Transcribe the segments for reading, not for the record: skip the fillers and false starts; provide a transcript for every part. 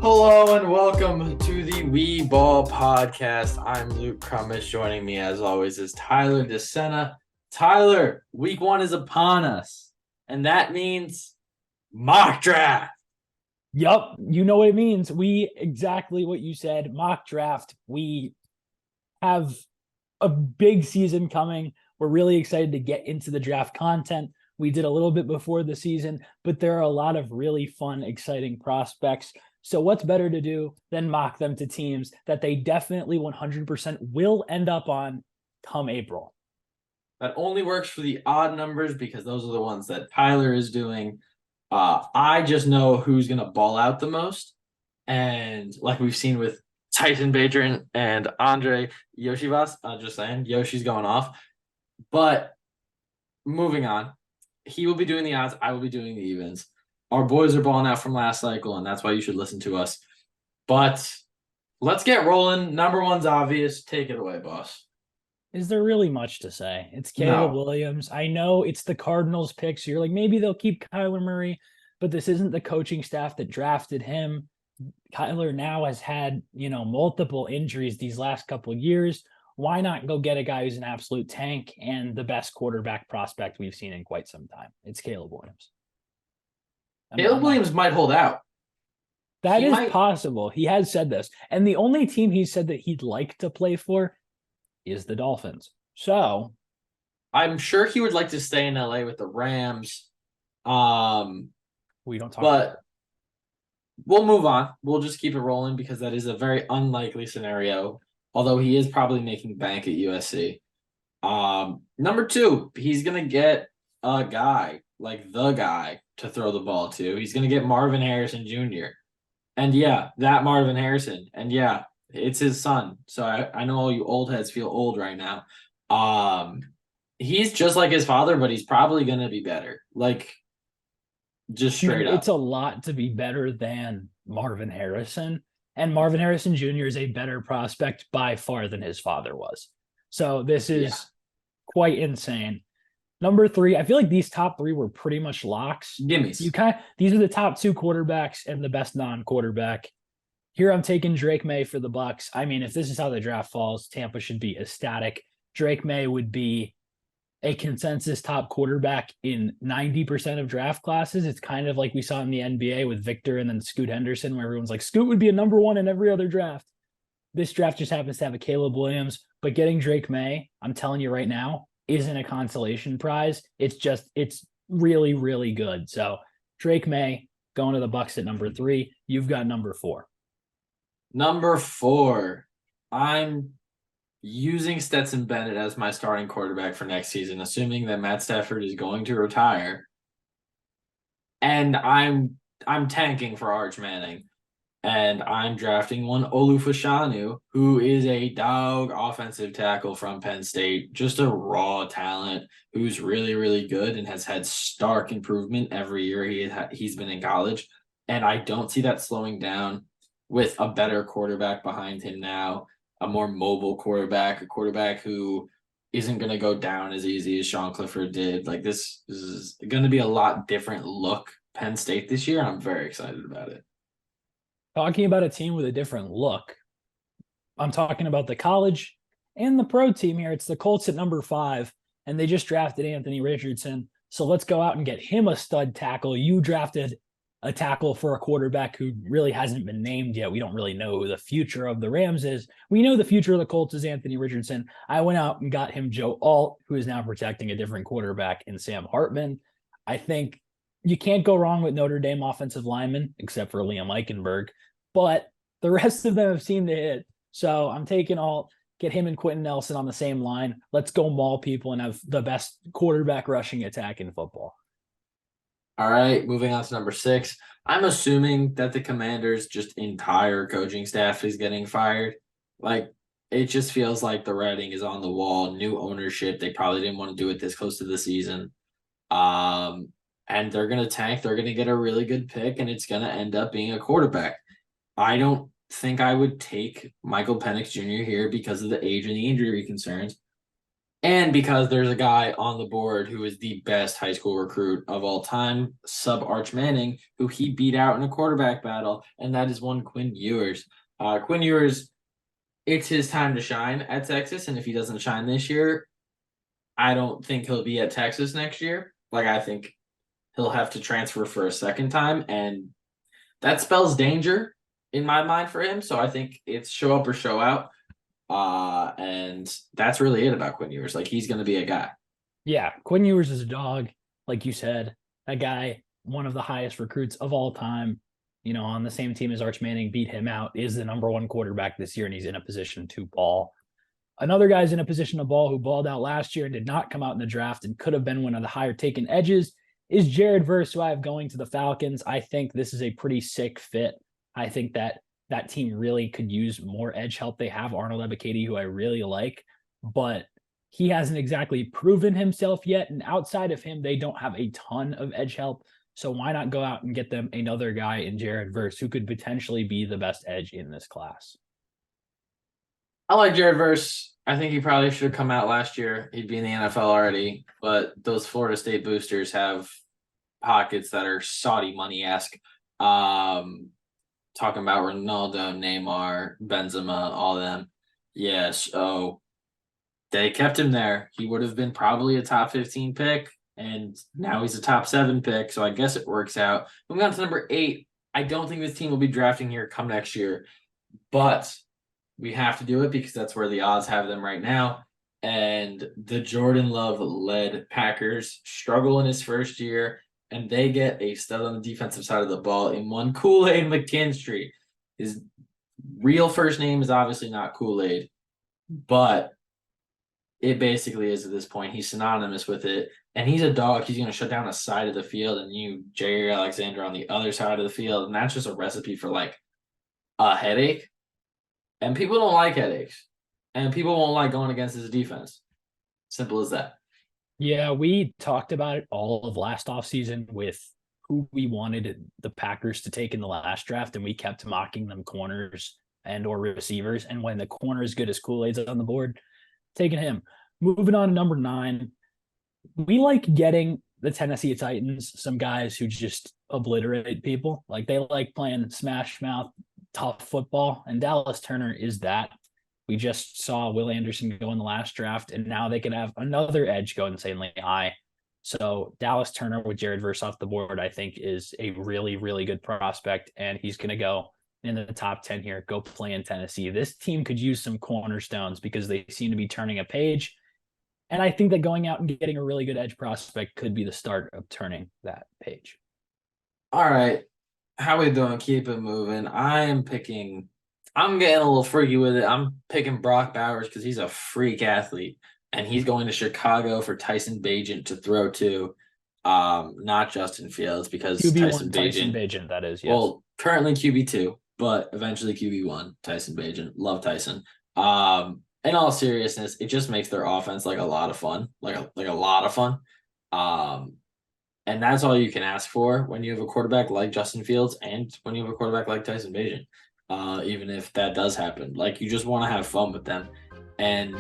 Hello and welcome to the We Ball Podcast. I'm Luke Crummish. Joining me as always is Tyler DeSena. Tyler, week 1 is upon us, and that means mock draft. Yup, you know what it means. Exactly what you said, mock draft. We have a big season coming. We're really excited to get into the draft content. We did a little bit before the season, but there are a lot of really fun, exciting prospects. So what's better to do than mock them to teams that they definitely 100% will end up on come April? That only works for the odd numbers because those are the ones that Tyler is doing. I just know who's going to ball out the most. And like we've seen with Tyson Badrin and Andre Yoshivas, I'm just saying, Yoshi's going off. But moving on, he will be doing the odds. I will be doing the evens. Our boys are balling out from last cycle, and that's why you should listen to us. But let's get rolling. Number one's obvious. Take it away, boss. Is there really much to say? It's Caleb No. Williams. I know it's the Cardinals pick, so you're like, maybe they'll keep Kyler Murray, but this isn't the coaching staff that drafted him. Kyler now has had, multiple injuries these last couple of years. Why not go get a guy who's an absolute tank and the best quarterback prospect we've seen in quite some time? It's Caleb Williams. Caleb Williams might hold out. That is possible. He has said this. And the only team he said that he'd like to play for is the Dolphins. So I'm sure he would like to stay in LA with the Rams. We don't talk about that. We'll move on. We'll just keep it rolling because that is a very unlikely scenario, although he is probably making bank at USC. Number 2, he's going to get a guy, like the guy, to throw the ball to. He's going to get Marvin Harrison Jr. And yeah, that Marvin Harrison. And yeah, it's his son. So I know all you old heads feel old right now. He's just like his father, but he's probably going to be better. Like, just straight up. It's a lot to be better than Marvin Harrison. And Marvin Harrison Jr. is a better prospect by far than his father was. So this is quite insane. Number 3, I feel like these top 3 were pretty much locks. Gimmies. These are the top 2 quarterbacks and the best non-quarterback. Here I'm taking Drake May for the Bucks. I mean, if this is how the draft falls, Tampa should be ecstatic. Drake May would be a consensus top quarterback in 90% of draft classes. It's kind of like we saw in the NBA with Victor and then Scoot Henderson, where everyone's like, Scoot would be a number 1 in every other draft. This draft just happens to have a Caleb Williams, but getting Drake May, I'm telling you right now, isn't a consolation prize. It's really, really good. So Drake May going to the Bucks at number 3. You've got number 4. Number 4, I'm using Stetson Bennett as my starting quarterback for next season, assuming that Matt Stafford is going to retire. And I'm tanking for Arch Manning. And I'm drafting one Olu Fashanu, who is a dog offensive tackle from Penn State, just a raw talent who's really, really good and has had stark improvement every year he's been in college. And I don't see that slowing down with a better quarterback behind him now, a more mobile quarterback, a quarterback who isn't going to go down as easy as Sean Clifford did. Like, this is going to be a lot different look Penn State this year. I'm very excited about it. Talking about a team with a different look, I'm talking about the college and the pro team here. It's the Colts at number 5, and they just drafted Anthony Richardson. So let's go out and get him a stud tackle. You drafted a tackle for a quarterback who really hasn't been named yet. We don't really know who the future of the Rams is. We know the future of the Colts is Anthony Richardson. I went out and got him Joe Alt, who is now protecting a different quarterback in Sam Hartman. I think you can't go wrong with Notre Dame offensive linemen, except for Liam Eichenberg. But the rest of them have seemed to hit. So I'm taking Alt, get him and Quentin Nelson on the same line. Let's go maul people and have the best quarterback rushing attack in football. All right, moving on to number 6. I'm assuming that the Commanders' just entire coaching staff is getting fired. Like, it just feels like the writing is on the wall. New ownership. They probably didn't want to do it this close to the season. And they're going to tank. They're going to get a really good pick, and it's going to end up being a quarterback. I don't think I would take Michael Penix Jr. here because of the age and the injury concerns. And because there's a guy on the board who is the best high school recruit of all time, sub Arch Manning, who he beat out in a quarterback battle, and that is one Quinn Ewers. Quinn Ewers, it's his time to shine at Texas, and if he doesn't shine this year, I don't think he'll be at Texas next year. Like, I think he'll have to transfer for a second time, and that spells danger in my mind for him. So I think it's show up or show out. And that's really it about Quinn Ewers. Like, he's going to be a guy. Yeah, Quinn Ewers is a dog, like you said. That guy, one of the highest recruits of all time, on the same team as Arch Manning, beat him out, is the number one quarterback this year, and he's in a position to ball. Another guy's in a position to ball who balled out last year and did not come out in the draft and could have been one of the higher taken edges is Jared Verse, who I have going to the Falcons. I think this is a pretty sick fit. I think that team really could use more edge help. They have Arnold Ebiketie, who I really like, but he hasn't exactly proven himself yet. And outside of him, they don't have a ton of edge help. So why not go out and get them another guy in Jared Verse who could potentially be the best edge in this class? I like Jared Verse. I think he probably should have come out last year. He'd be in the NFL already. But those Florida State boosters have pockets that are Saudi money-esque. Talking about Ronaldo, Neymar, Benzema, all of them. Yeah, so they kept him there. He would have been probably a top 15 pick, and now he's a top 7 pick, so I guess it works out. Moving on to number 8, I don't think this team will be drafting here come next year, but we have to do it because that's where the odds have them right now. And the Jordan Love-led Packers struggle in his first year, and they get a stud on the defensive side of the ball in one Kool-Aid McKinstry. His real first name is obviously not Kool-Aid, but it basically is at this point. He's synonymous with it, and he's a dog. He's going to shut down a side of the field, and you, Jair Alexander, on the other side of the field, and that's just a recipe for, like, a headache. And people don't like headaches, and people won't like going against his defense. Simple as that. Yeah, we talked about it all of last offseason with who we wanted the Packers to take in the last draft, and we kept mocking them corners and or receivers. And when the corner is good as Kool-Aid's on the board, taking him. Moving on to number 9, we like getting the Tennessee Titans some guys who just obliterate people. Like, they like playing smash mouth, tough football, and Dallas Turner is that. We just saw Will Anderson go in the last draft, and now they can have another edge go insanely high. So Dallas Turner with Jared Verse off the board, I think, is a really, really good prospect, and he's going to go in the top 10 here, go play in Tennessee. This team could use some cornerstones because they seem to be turning a page, and I think that going out and getting a really good edge prospect could be the start of turning that page. All right. How we doing? Keep it moving. I'm getting a little freaky with it. I'm picking Brock Bowers because he's a freak athlete, and he's going to Chicago for Tyson Bagent to throw to, not Justin Fields, because QB1 Tyson Bagent, that is, yes. Well, currently QB2, but eventually QB1 Tyson Bagent. Love Tyson. In all seriousness, it just makes their offense like a lot of fun, like a lot of fun. And that's all you can ask for when you have a quarterback like Justin Fields and when you have a quarterback like Tyson Bagent. Even if that does happen, like, you just want to have fun with them, and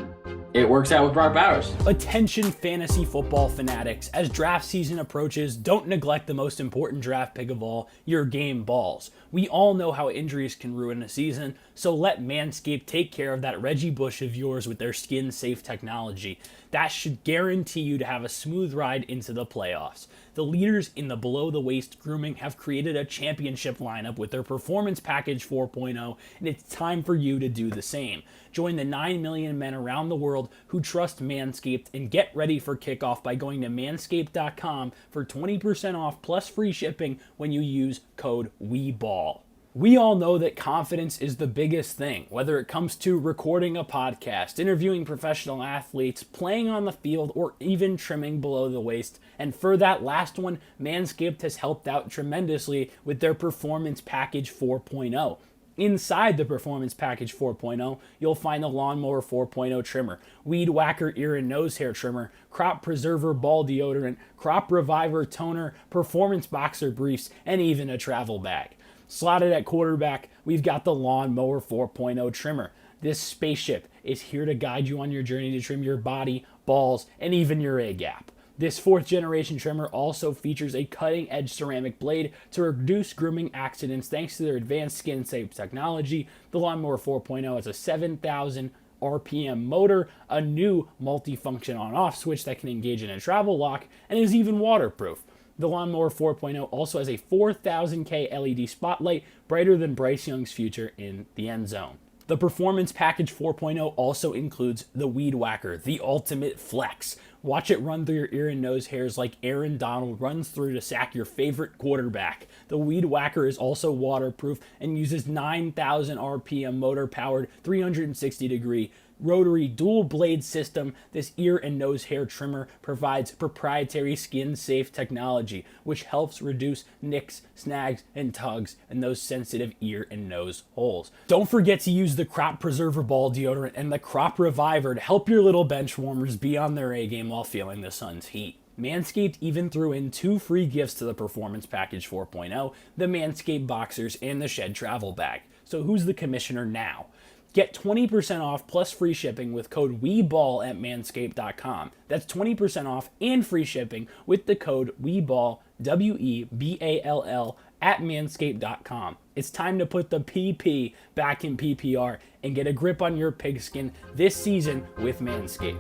it works out with Brock Bowers. Attention fantasy football fanatics, as draft season approaches, don't neglect the most important draft pick of all, your game balls. We all know how injuries can ruin a season, so let Manscaped take care of that Reggie Bush of yours with their skin-safe technology. That should guarantee you to have a smooth ride into the playoffs. The leaders in the below-the-waist grooming have created a championship lineup with their Performance Package 4.0, and it's time for you to do the same. Join the 9 million men around the world who trust Manscaped and get ready for kickoff by going to manscaped.com for 20% off plus free shipping when you use code WEBALL. We all know that confidence is the biggest thing, whether it comes to recording a podcast, interviewing professional athletes, playing on the field, or even trimming below the waist. And for that last one, Manscaped has helped out tremendously with their Performance Package 4.0. Inside the Performance Package 4.0, you'll find the Lawnmower 4.0 trimmer, Weed Whacker ear and nose hair trimmer, Crop Preserver ball deodorant, Crop Reviver toner, Performance Boxer briefs, and even a travel bag. Slotted at quarterback, we've got the Lawnmower 4.0 trimmer. This spaceship is here to guide you on your journey to trim your body balls, and even your A gap. This 4th generation trimmer also features a cutting edge ceramic blade to reduce grooming accidents thanks to their advanced skin safe technology. The Lawnmower 4.0 has a 7,000 RPM motor, a new multifunction on off switch that can engage in a travel lock, and is even waterproof. The Lawnmower 4.0 also has a 4000K LED spotlight, brighter than Bryce Young's future in the end zone. The Performance Package 4.0 also includes the Weed Whacker, the ultimate flex. Watch it run through your ear and nose hairs like Aaron Donald runs through to sack your favorite quarterback. The Weed Whacker is also waterproof and uses 9,000 RPM motor-powered 360-degree rotary dual blade system. This ear and nose hair trimmer provides proprietary skin safe technology, which helps reduce nicks, snags, and tugs in those sensitive ear and nose holes. Don't forget to use the Crop Preserver Ball Deodorant and the Crop Reviver to help your little bench warmers be on their A game while feeling the sun's heat. Manscaped even threw in 2 free gifts to the Performance Package 4.0, the Manscaped Boxers and the Shed Travel Bag. So who's the commissioner now? Get 20% off plus free shipping with code WEBALL at manscaped.com. That's 20% off and free shipping with the code WEBALL, WEBALL, at manscaped.com. It's time to put the PP back in PPR and get a grip on your pigskin this season with Manscaped.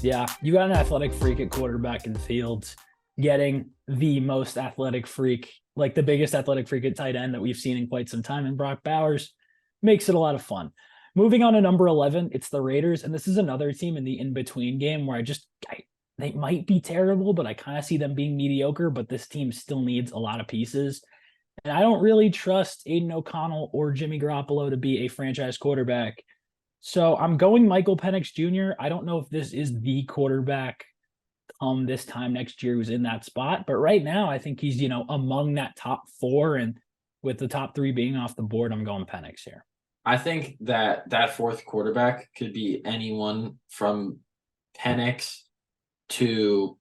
Yeah, you got an athletic freak at quarterback in the field, getting the most athletic freak, like the biggest athletic freak at tight end that we've seen in quite some time in Brock Bowers. Makes it a lot of fun. Moving on to number 11, it's the Raiders, and this is another team in the in-between game where they might be terrible, but I kind of see them being mediocre, but this team still needs a lot of pieces. And I don't really trust Aiden O'Connell or Jimmy Garoppolo to be a franchise quarterback. So I'm going Michael Penix Jr. I don't know if this is the quarterback this time next year who's in that spot, but right now I think he's, among that top 4, and with the top 3 being off the board, I'm going Penix here. I think that 4th quarterback could be anyone from Penix to,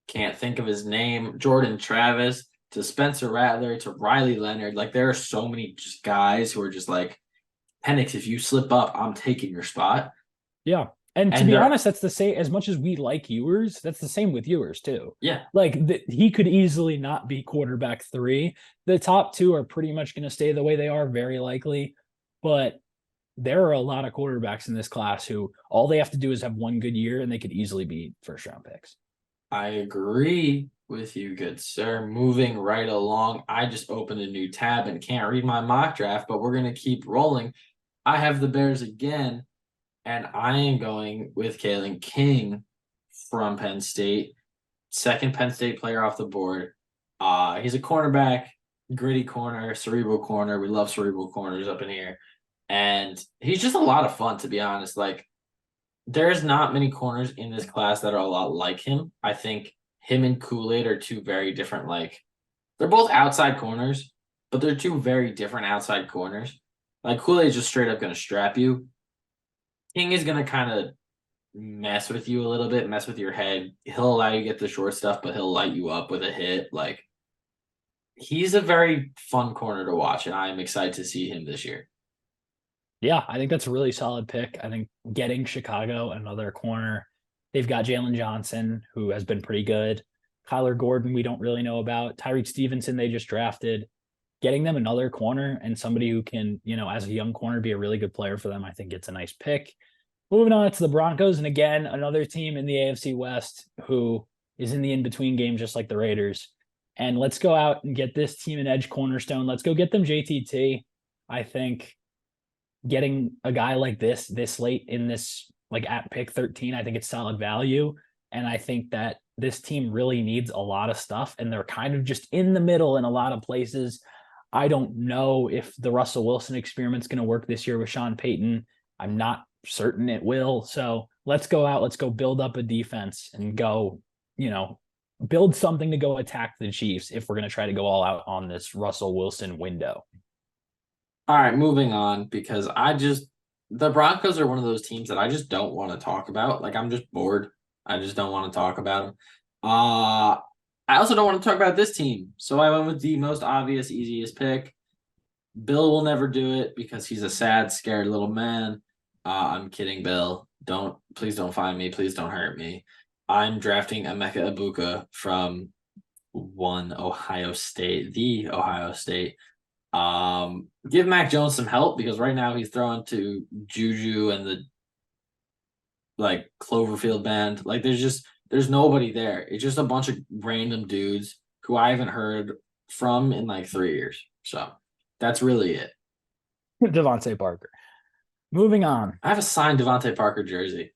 can't think of his name, Jordan Travis, to Spencer Rattler, to Riley Leonard. Like, there are so many just guys who are just like, Penix, if you slip up, I'm taking your spot. Yeah. And to be honest, that's the same. As much as we like Ewers, that's the same with Ewers too. Yeah. Like he could easily not be quarterback 3. The top 2 are pretty much going to stay the way they are, very likely. But there are a lot of quarterbacks in this class who all they have to do is have one good year and they could easily be first-round picks. I agree with you, good sir. Moving right along, I just opened a new tab and can't read my mock draft, but we're going to keep rolling. I have the Bears again. And I am going with Kalen King from Penn State, 2nd Penn State player off the board. He's a cornerback, gritty corner, cerebral corner. We love cerebral corners up in here. And he's just a lot of fun, to be honest. Like, there's not many corners in this class that are a lot like him. I think him and Kool-Aid are 2 very different, they're both outside corners, but they're 2 very different outside corners. Like, Kool-Aid's just straight up going to strap you. King is going to kind of mess with you a little bit, mess with your head. He'll allow you to get the short stuff, but he'll light you up with a hit. Like, he's a very fun corner to watch, and I am excited to see him this year. Yeah, I think that's a really solid pick. I think getting Chicago another corner. They've got Jalen Johnson, who has been pretty good. Kyler Gordon, we don't really know about. Tyreek Stevenson, they just drafted. Getting them another corner and somebody who can, as a young corner, be a really good player for them, I think it's a nice pick. Moving on to the Broncos, and again, another team in the AFC West who is in the in-between game, just like the Raiders. And let's go out and get this team an edge cornerstone. Let's go get them JTT. I think getting a guy like this late in this, at pick 13, I think it's solid value. And I think that this team really needs a lot of stuff, and they're kind of just in the middle in a lot of places. I don't know if the Russell Wilson experiment's going to work this year with Sean Payton. I'm not certain it will. So let's go out. Let's go build up a defense and go, build something to go attack the Chiefs if we're going to try to go all out on this Russell Wilson window. All right, moving on, because the Broncos are one of those teams that I just don't want to talk about. Like, I'm just bored. I just don't want to talk about them. I also don't want to talk about this team, so I went with the most obvious, easiest pick. Bill will never do it because he's a sad, scared little man. I'm kidding, Bill. Please don't find me. Please don't hurt me. I'm drafting Emeka Ibuka from Ohio State, the Ohio State. Give Mac Jones some help because right now he's throwing to Juju and the like Cloverfield band. Like there's nobody there. It's just a bunch of random dudes who I haven't heard from in like 3 years. So that's really it. Devontae Parker. Moving on. I have a signed Devontae Parker jersey.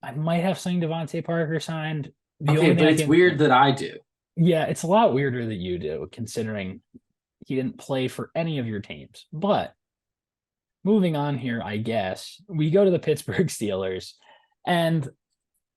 I might have seen Devontae Parker signed. The Okay, only but thing I it's can weird think- that I do. Yeah, it's a lot weirder that you do, considering he didn't play for any of your teams. But moving on here, I guess we go to the Pittsburgh Steelers. And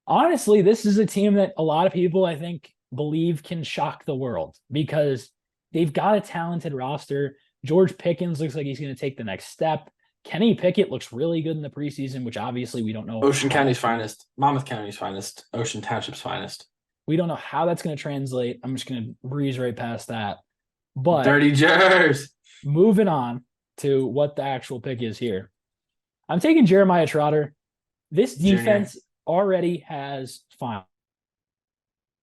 honestly, this is a team that a lot of people, I think, believe can shock the world because they've got a talented roster. George Pickens looks like he's going to take the next step. Kenny Pickett looks really good in the preseason, which obviously we don't know. Ocean County's finest, Monmouth County's finest, Ocean Township's finest. We don't know how that's going to translate. I'm just going to breeze right past that. But Dirty Jers. moving on to what the actual pick is here. I'm taking Jeremiah Trotter. This defense already has fine.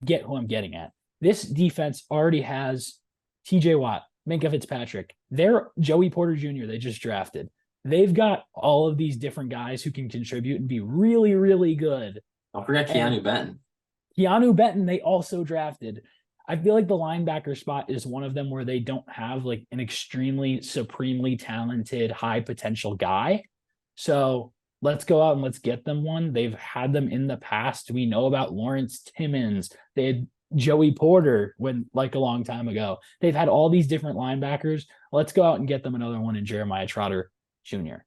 Get who I'm getting at. This defense already has TJ Watt, Minka Fitzpatrick. They're Joey Porter Jr. they just drafted. They've got all of these different guys who can contribute and be really, really good. Don't forget Keanu Benton. Keanu Benton, they also drafted. I feel like the linebacker spot is one of them where they don't have like an extremely supremely talented, high potential guy. So let's go out and let's get them one. They've had them in the past. We know about Lawrence Timmons. They had Joey Porter when like a long time ago. They've had all these different linebackers. Let's go out and get them another one in Jeremiah Trotter Jr.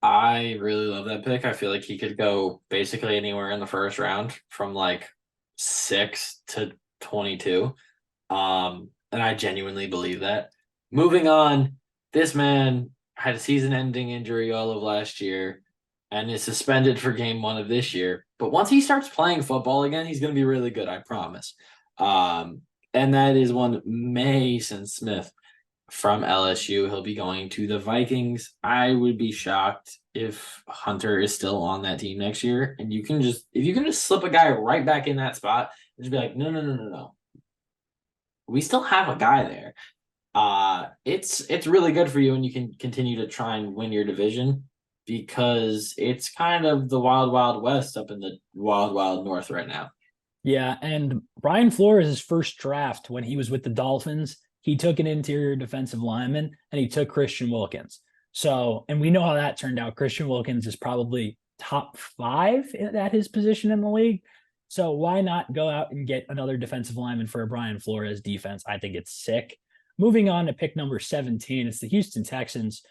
I really love that pick. I feel like he could go basically anywhere in the first round from like 6 to 22. And I genuinely believe that. Moving on, this man had a season-ending injury all of last year and is suspended for game 1 of this year. But once he starts playing football again, he's going to be really good, I promise. And that is one Mason Smith from LSU. He'll be going to the Vikings. I would be shocked if Hunter is still on that team next year. And if you can just slip a guy right back in that spot and just be like, no. We still have a guy there. It's really good for you and you can continue to try and win your division because it's kind of the wild, wild west up in the wild, wild north right now. Yeah, and Brian Flores' first draft when he was with the Dolphins, he took an interior defensive lineman and he took Christian Wilkins. So, and we know how that turned out. Christian Wilkins is probably top 5 at his position in the league. So why not go out and get another defensive lineman for a Brian Flores defense? I think it's sick. Moving on to pick number 17, it's the Houston Texans,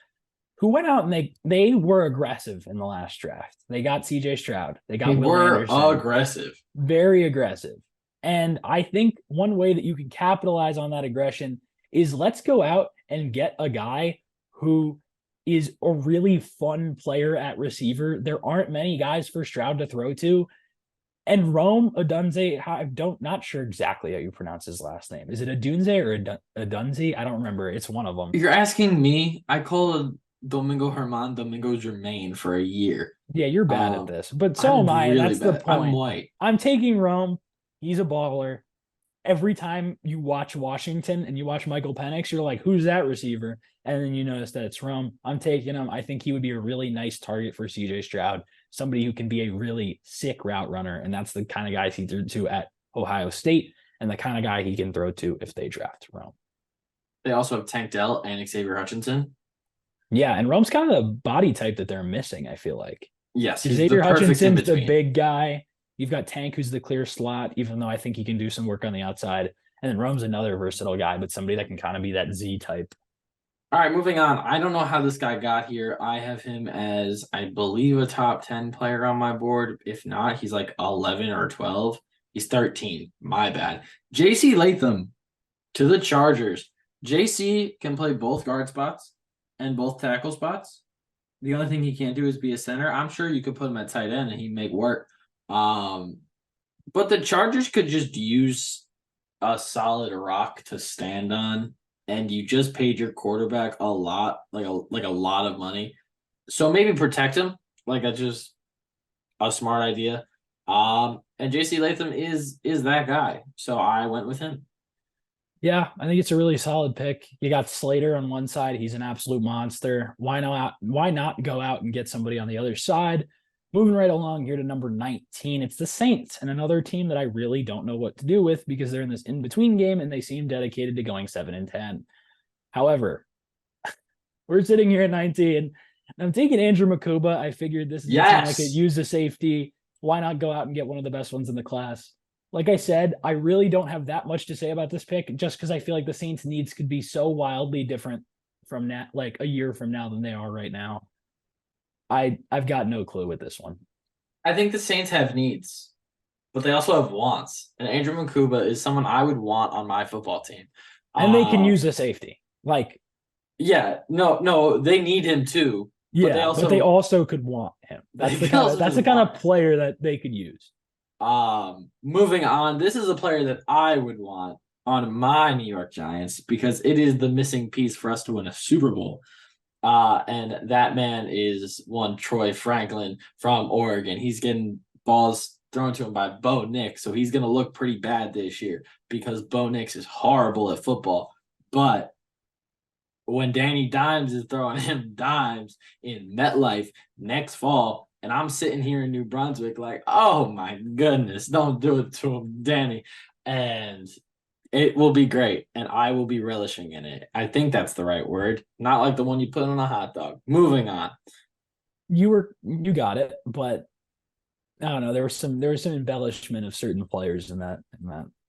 who went out and they were aggressive in the last draft. They got CJ Stroud. They got Will Anderson. Aggressive. Very aggressive. And I think one way that you can capitalize on that aggression is let's go out and get a guy who is a really fun player at receiver. There aren't many guys for Stroud to throw to. And Rome Odunze, not sure exactly how you pronounce his last name. Is it Odunze or Odunze? I don't remember. It's one of them. You're asking me? I called Domingo Germain for a year. Yeah, you're bad at this, but so am I. Really and that's bad. the point. I'm white. I'm taking Rome. He's a baller. Every time you watch Washington and you watch Michael Penix, you're like, who's that receiver? And then you notice that it's Rome. I'm taking him. I think he would be a really nice target for CJ Stroud, somebody who can be a really sick route runner. And that's the kind of guys he threw to at Ohio State and the kind of guy he can throw to if they draft Rome. They also have Tank Dell and Xavier Hutchinson. Yeah, and Rome's kind of the body type that they're missing, I feel like. Yes, Xavier Hutchinson's the big guy. You've got Tank, who's the clear slot, even though I think he can do some work on the outside. And then Rome's another versatile guy, but somebody that can kind of be that Z type. All right, moving on. I don't know how this guy got here. I have him as, I believe, a top 10 player on my board. If not, he's like 11 or 12. He's 13. My bad. JC Latham to the Chargers. JC can play both guard spots and both tackle spots. The only thing he can't do is be a center. I'm sure you could put him at tight end and he'd make work. But the Chargers could just use a solid rock to stand on, and you just paid your quarterback a lot, like a lot of money. So maybe protect him Like that's just a smart idea. And JC Latham is that guy. So I went with him. Yeah, I think it's a really solid pick. You got Slater on one side. He's an absolute monster. Why not go out and get somebody on the other side? Moving right along here to number 19. It's the Saints and another team that I really don't know what to do with because they're in this in-between game and they seem dedicated to going 7-10. However, we're sitting here at 19. And I'm taking Andrew Makuba. I figured this is a team I could Yes. use a safety. Why not go out and get one of the best ones in the class? Like I said, I really don't have that much to say about this pick just because I feel like the Saints' needs could be so wildly different from that, like a year from now than they are right now. I've got no clue with this one. I think the Saints have needs, but they also have wants. And Andrew Makuba is someone I would want on my football team. And they can Uh, use a safety. Like, yeah, no, they need him too. But yeah, but they also could want him. That's the kind of player that they could use. Moving on, this is a player that I would want on my New York Giants because it is the missing piece for us to win a Super Bowl. And that man is one Troy Franklin from Oregon. He's getting balls thrown to him by Bo Nix, so he's going to look pretty bad this year because Bo Nix is horrible at football. But when Danny Dimes is throwing him dimes in MetLife next fall, and I'm sitting here in New Brunswick like, oh my goodness, don't do it to him, Danny. And it will be great, and I will be relishing in it. I think that's the right word, not like the one you put on a hot dog. Moving on. You got it, but I don't know. There was some embellishment of certain players in that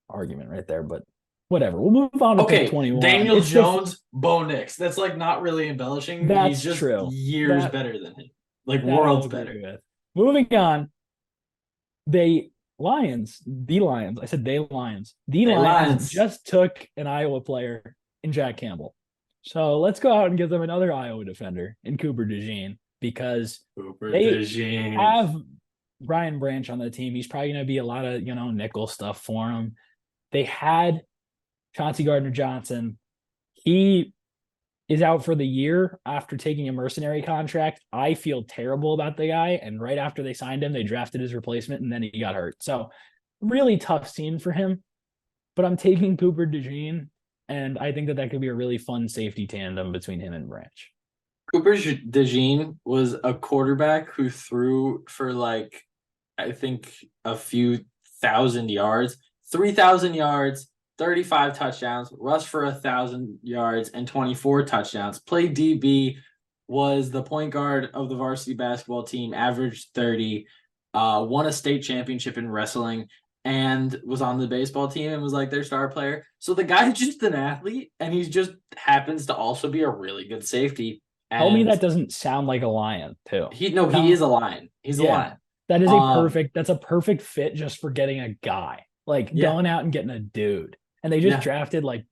argument right there, but whatever. We'll move on to pick 21. Daniel Jones, Bo Nix. That's like not really embellishing. That's He's just true. years better than him. Like worlds better. With. Moving on. The Lions. I said they Lions. The Lions just took an Iowa player in Jack Campbell. So let's go out and give them another Iowa defender in Cooper DeJean because they have Brian Branch on the team. He's probably going to be a lot of, nickel stuff for him. They had Chauncey Gardner-Johnson. He is out for the year after taking a mercenary contract. I feel terrible about the guy. And right after they signed him, they drafted his replacement and then he got hurt. So really tough scene for him. But I'm taking Cooper DeJean, and I think that could be a really fun safety tandem between him and Branch. Cooper DeJean was a quarterback who threw for I think a few thousand yards, 3,000 yards, 35 touchdowns, rushed for 1,000 yards and 24 touchdowns. Played DB, was the point guard of the varsity basketball team, averaged 30, won a state championship in wrestling, and was on the baseball team and was like their star player. So the guy's just an athlete, and he just happens to also be a really good safety. Tell me that doesn't sound like a Lion too. He is a Lion. He's a Lion. That is that's a perfect fit just for getting a guy. Going out and getting a dude. And they just drafted like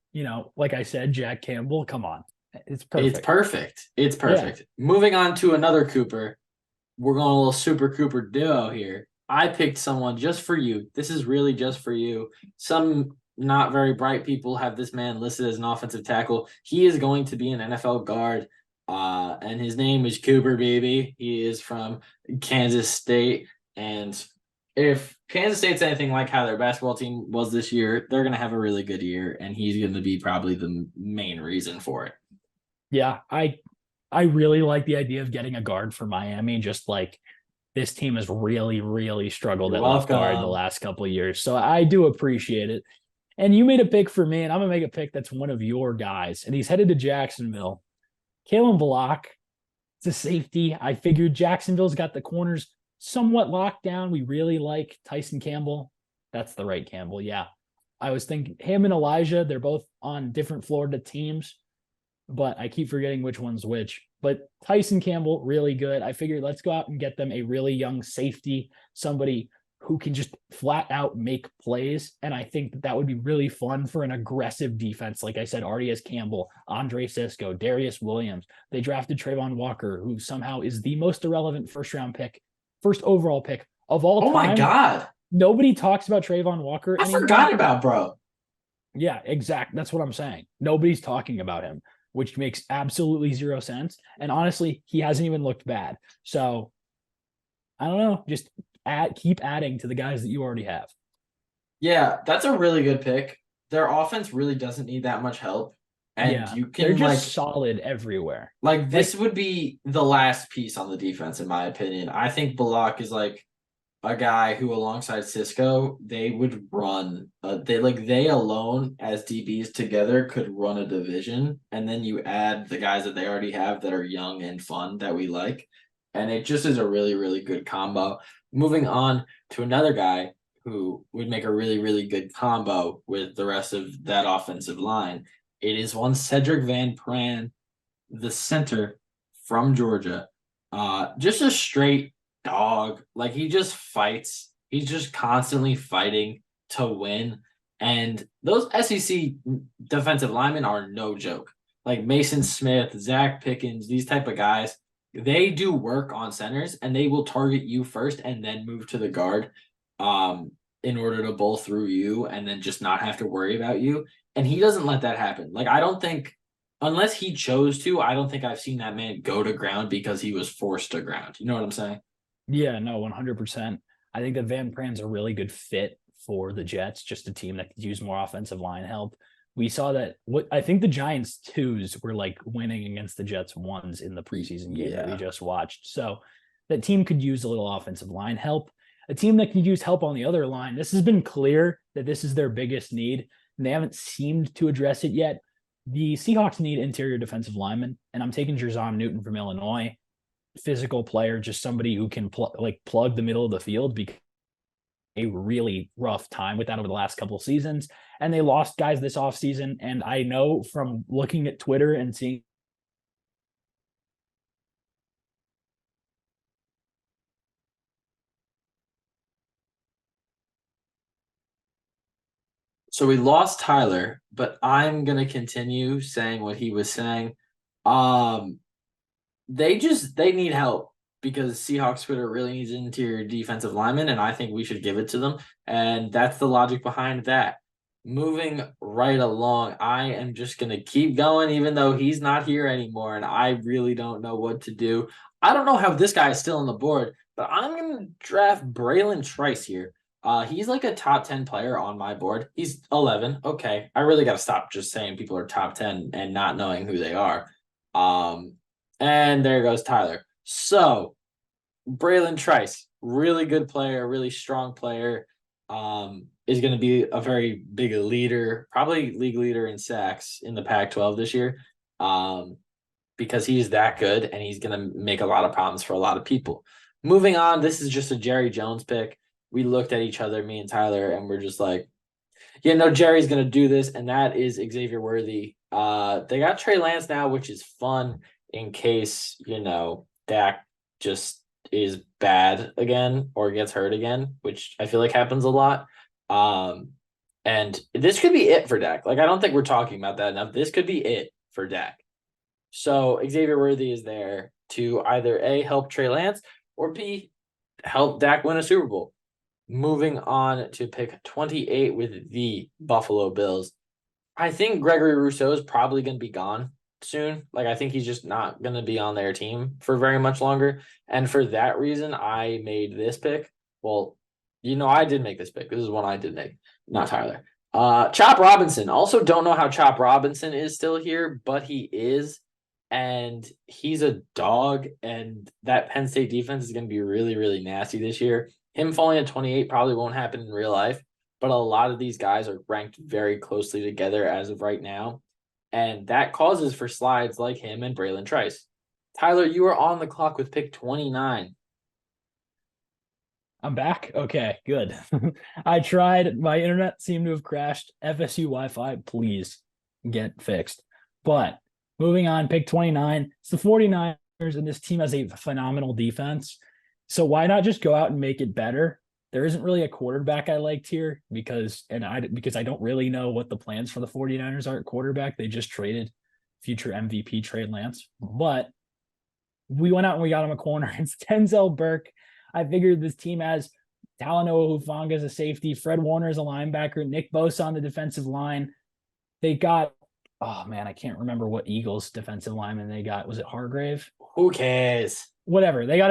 I said, Jack Campbell. Come on. It's perfect. It's perfect. Yeah. Moving on to another Cooper. We're going a little Super Cooper duo here. I picked someone just for you. This is really just for you. Some not very bright people have this man listed as an offensive tackle. He is going to be an NFL guard. And his name is Cooper Beebe. He is from Kansas State. And if Kansas State's anything like how their basketball team was this year, they're going to have a really good year. And he's going to be probably the main reason for it. Yeah, I really like the idea of getting a guard for Miami. Just like this team has really, really struggled at left guard the last couple of years. So I do appreciate it. And you made a pick for me, and I'm going to make a pick that's one of your guys. And he's headed to Jacksonville. Kalen Balak, it's a safety. I figured Jacksonville's got the corners somewhat locked down. We really like Tyson Campbell. That's the right Campbell, yeah. I was thinking him and Elijah, they're both on different Florida teams, but I keep forgetting which one's which. But Tyson Campbell, really good. I figured let's go out and get them a really young safety, somebody who can just flat out make plays. And I think that would be really fun for an aggressive defense. Like I said, already has Campbell, Andre Sisco, Darius Williams. They drafted Trayvon Walker, who somehow is the most irrelevant first overall pick of all time. Oh my God. Nobody talks about Trayvon Walker anymore. Forgot about bro. Yeah, exact. That's what I'm saying. Nobody's talking about him, which makes absolutely zero sense. And honestly, he hasn't even looked bad. So I don't know. Just keep adding to the guys that you already have. Yeah, that's a really good pick. Their offense really doesn't need that much help. And Yeah, you they're can just solid everywhere. this Like, would be the last piece on the defense, in my opinion. I think Balak is like a guy who, alongside Cisco, they would run. They alone as DBs together could run a division, and then you add the guys that they already have that are young and fun that we like, and it just is a really really good combo. Moving on to another guy who would make a really really good combo with the rest of that offensive line. It is one Cedric Van Pran, the center from Georgia. Just a straight dog. Like he just fights. He's just constantly fighting to win. And those SEC defensive linemen are no joke. Like Mason Smith, Zach Pickens, these type of guys, they do work on centers and they will target you first and then move to the guard in order to bowl through you and then just not have to worry about you. And he doesn't let that happen. Like I don't think unless he chose to, I don't think I've seen that man go to ground because he was forced to ground. You know what I'm saying? yeah, no, 100%. I think that Van Pran's a really good fit for the Jets, just a team that could use more offensive line help. We saw that what I think the Giants twos were like winning against the Jets ones in the preseason game that we Yeah. just watched. So that team could use a little offensive line help. A team that can use help on the other line. This has been clear that this is their biggest need, and they haven't seemed to address it yet. The Seahawks need interior defensive linemen, and I'm taking Jerzon Newton from Illinois. Physical player, just somebody who can plug the middle of the field because a really rough time with that over the last couple of seasons. And they lost guys this offseason. And I know from looking at Twitter and seeing So we lost Tyler, but I'm gonna continue saying what he was saying. Um, they need help because Seahawks Twitter really needs an interior defensive lineman, and I think we should give it to them. And that's the logic behind that. Moving right along, I am just gonna keep going, even though he's not here anymore, and I really don't know what to do. I don't know how this guy is still on the board, but I'm gonna draft Braylon Trice here. He's like a top 10 player on my board. He's 11. Okay. I really got to stop just saying people are top 10 and not knowing who they are. Um, and there goes Tyler. So, Braylon Trice, really good player, really strong player. Is going to be a very big leader, probably league leader in sacks in the Pac-12 this year. Because he's that good and he's going to make a lot of problems for a lot of people. Moving on, this is just a Jerry Jones pick. We looked at each other, me and Tyler, and we're just like, yeah, no, Jerry's going to do this, and that is Xavier Worthy. They got Trey Lance now, which is fun in case, Dak just is bad again or gets hurt again, which I feel like happens a lot. And this could be it for Dak. Like, I don't think we're talking about that enough. This could be it for Dak. So Xavier Worthy is there to either A, help Trey Lance, or B, help Dak win a Super Bowl. Moving on to pick 28 with the Buffalo Bills. I think Gregory Rousseau is probably going to be gone soon. Like, I think he's just not going to be on their team for very much longer. And for that reason, I made this pick. Well, I did make this pick. This is one I did make, not Tyler. Chop Robinson. Also don't know how Chop Robinson is still here, but he is. And he's a dog. And that Penn State defense is going to be really, really nasty this year. Him falling at 28 probably won't happen in real life, but a lot of these guys are ranked very closely together as of right now. And that causes for slides like him and Braylon Trice. Tyler, you are on the clock with pick 29. I'm back. Okay, good. I tried. My internet seemed to have crashed. FSU Wi-Fi, please get fixed. But moving on, pick 29. It's the 49ers, and this team has a phenomenal defense. So why not just go out and make it better? There isn't really a quarterback I liked here because I don't really know what the plans for the 49ers are at quarterback. They just traded future MVP Trey Lance. But we went out and we got him a corner. It's Denzel Burke. I figured this team has Talanoa Hufanga as a safety, Fred Warner as a linebacker, Nick Bosa on the defensive line. They got, oh man, I can't remember what Eagles defensive lineman they got. Was it Hargrave? Who cares? whatever. They have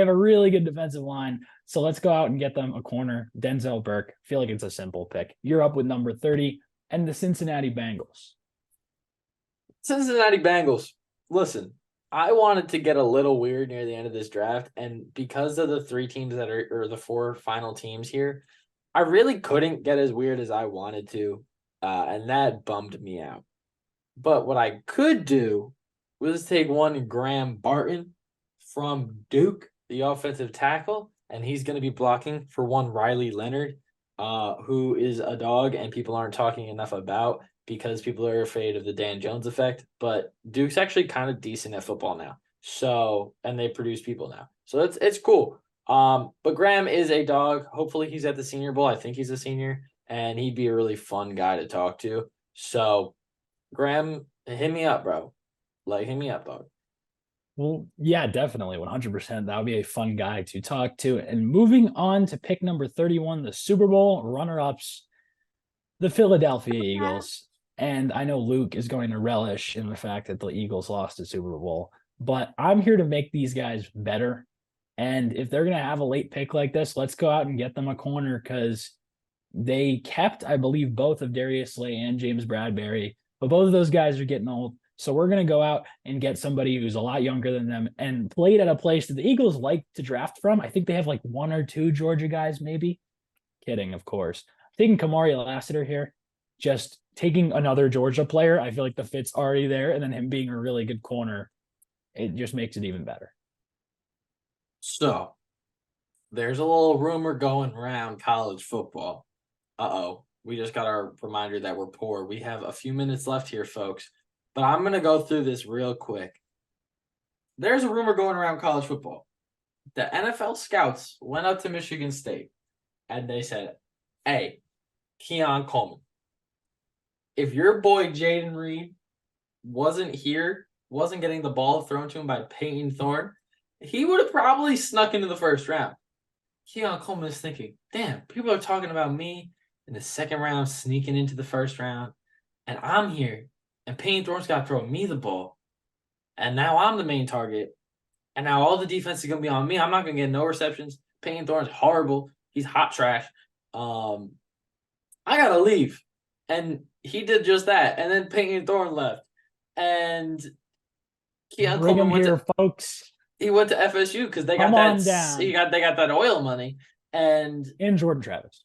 a really good defensive line. So let's go out and get them a corner. Denzel Burke. I feel like it's a simple pick. You're up with number 30 and the Cincinnati Bengals. Cincinnati Bengals. Listen, I wanted to get a little weird near the end of this draft, and because of the three teams that are, or the four final teams here, I really couldn't get as weird as I wanted to, and that bummed me out. But what I could do was take one Graham Barton from Duke, the offensive tackle, and he's going to be blocking for one Riley Leonard, who is a dog and people aren't talking enough about because people are afraid of the Dan Jones effect. But Duke's actually kind of decent at football now. So, and they produce people now. So it's cool. But Graham is a dog. Hopefully he's at the Senior Bowl. I think he's a senior, and he'd be a really fun guy to talk to. So, Graham, hit me up, bro. Like, hit me up, dog. Well, yeah, definitely. 100%. That would be a fun guy to talk to. And moving on to pick number 31, the Super Bowl runner-ups, the Philadelphia Eagles. And I know Luke is going to relish in the fact that the Eagles lost the Super Bowl, but I'm here to make these guys better. And if they're going to have a late pick like this, let's go out and get them a corner because they kept, I believe, both of Darius Slay and James Bradbury, but both of those guys are getting old. So we're going to go out and get somebody who's a lot younger than them and played at a place that the Eagles like to draft from. I think they have like one or two Georgia guys, maybe. Kidding, of course. I'm taking Kamari Lassiter here. Just taking another Georgia player. I feel like the fit's already there. And then him being a really good corner, it just makes it even better. So, there's a little rumor going around college football. Uh-oh. We just got our reminder that we're poor. We have a few minutes left here, folks. But I'm going to go through this real quick. There's a rumor going around college football. The NFL scouts went up to Michigan State, and they said, hey, Keon Coleman, if your boy Jaden Reed wasn't here, wasn't getting the ball thrown to him by Peyton Thorne, he would have probably snuck into the first round. Keon Coleman is thinking, damn, people are talking about me in the second round, sneaking into the first round, and I'm here. And Payne Thorne's got to throw me the ball. And now I'm the main target. And now all the defense is going to be on me. I'm not going to get no receptions. Payne Thorne's horrible. He's hot trash. I got to leave. And he did just that. And then Payne Thorne left. And Keon Bring Coleman him here, folks. He went to FSU because they got they got that oil money. And Jordan Travis.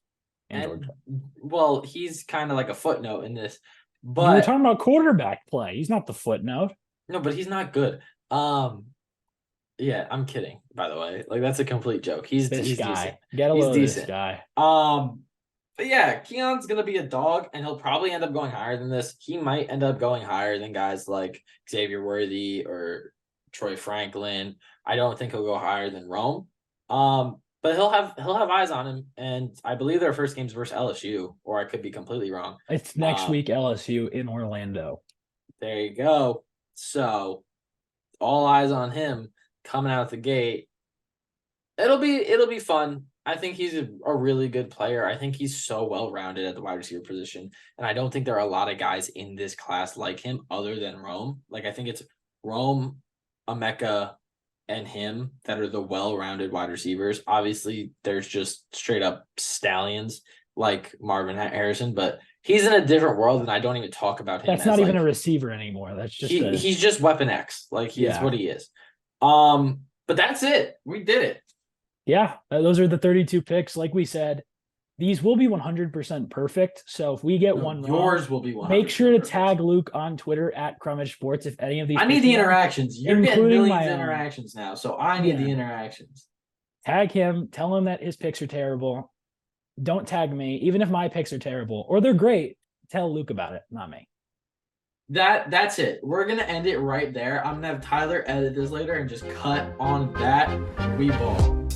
Well, he's kind of like a footnote in this. But you were talking about quarterback play. He's not the footnote. No, but he's not good. Yeah, I'm kidding, by the way. Like, that's a complete joke. He's guy. Decent. Get a load of this guy. But yeah, Keon's gonna be a dog, and he'll probably end up going higher than this. He might end up going higher than guys like Xavier Worthy or Troy Franklin. I don't think he'll go higher than Rome. But he'll have eyes on him, and I believe their first game's versus LSU, or I could be completely wrong. It's next week, LSU in Orlando. There you go. So, all eyes on him coming out the gate. It'll be fun. I think he's a really good player. I think he's so well-rounded at the wide receiver position, and I don't think there are a lot of guys in this class like him other than Rome. Like, I think it's Rome, Emeka, and him that are the well-rounded wide receivers. Obviously, there's just straight-up stallions like Marvin Harrison, but he's in a different world, and I don't even talk about him. That's not even a receiver anymore. That's just he's just Weapon X. Like, he's what he is. But that's it. We did it. Yeah, those are the 32 picks. Like we said, these will be 100% perfect. So if we get one wrong, yours will be 100%. Make sure to tag Luke on Twitter at Crummage Sports if any of these. I need the interactions. You're getting millions of interactions now, so I need the interactions. Tag him. Tell him that his picks are terrible. Don't tag me, even if my picks are terrible or they're great. Tell Luke about it, not me. That's it. We're gonna end it right there. I'm gonna have Tyler edit this later and just cut on that. We ball.